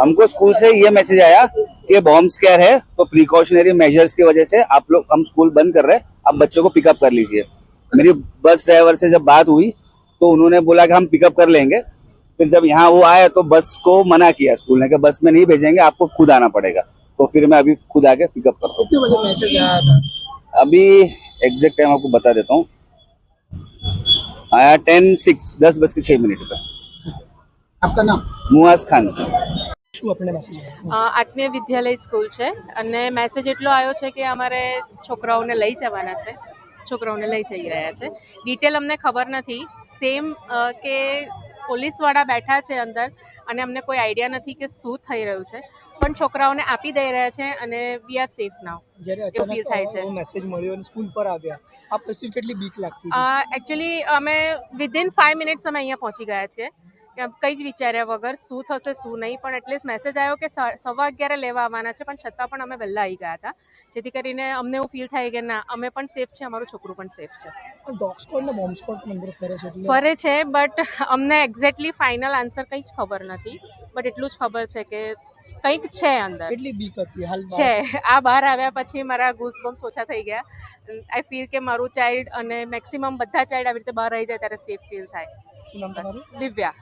हमको स्कूल से ये मैसेज आया कि बॉम्ब स्केयर है, तो प्रिकॉशनरी मेजर्स की वजह से आप लोग हम स्कूल बंद कर रहे हैं, आप बच्चों को पिकअप कर लीजिए। मेरी बस ड्राइवर से जब बात हुई तो उन्होंने बोला कि हम पिकअप कर लेंगे। फिर जब यहाँ वो आए तो बस को मना किया स्कूल ने कि बस में नहीं भेजेंगे, आपको खुद आना पड़ेगा। तो फिर मैं अभी खुद आके पिकअप करता हूँ। कितने बजे मैसेज आया था? अभी एग्जैक्ट टाइम आपको बता देता हूँ, आया 10:06 पे। आपका नाम? मुआज खान। શું આપણને મેસેજ આવ્યો? આત્મીય વિદ્યાલય સ્કૂલ છે અને મેસેજ એટલો આવ્યો છે કે અમારે છોકરાઓને લઈ જવાના છે, છોકરાઓને લઈ જઈ રહ્યા છે. ડિટેલ અમને ખબર નથી. સેમ કે પોલીસવાળા બેઠા છે અંદર અને અમને કોઈ આઈડિયા નથી કે શું થઈ રહ્યું છે, પણ છોકરાઓને આપી દઈ રહ્યા છે અને વી આર સેફ નાવ. જ્યારે એવું ફીલ થાય છે. અચાનક મેસેજ મળ્યો અને સ્કૂલ પર આવ્યા, આ પછી કેટલી બીક લાગતી? એકચ્યુઅલી અમે વિધિન 5 મિનિટ્સ અમે અહીંયા પહોંચી ગયા છીએ. કંઈ જ વિચાર્યા વગર શું થશે શું નહીં, પણ એટલીસ્ટ મેસેજ આવ્યો કે 11:15 લેવા આવવાના છે, પણ છતાં પણ અમે વહેલા આવી ગયા હતા, જેથી કરીને અમને એવું ફીલ થાય કે ના, અમે પણ સેફ છે, અમારું છોકરું પણ સેફ છે. ડોગ સ્કોડ ને બોમ્બ સ્કોડ અંદર ફરે છે એટલે ફરે છે, બટ અમને એક્ઝેક્ટલી ફાઇનલ આન્સર કંઈ જ ખબર નથી. બટ એટલું જ ખબર છે કે કંઈક છે અંદર કેટલી બીક હતી હાલ? છે. આ બહાર આવ્યા પછી મારા ગૂઝબમ્સ ઓછા થઈ ગયા. આઈ ફીલ કે મારું ચાઇલ્ડ અને મેક્સિમમ બધા ચાઇલ્ડ આવી રીતે બહાર આવી જાય ત્યારે સેફ ફીલ થાય. શું નામ તમારું? દિવ્યા.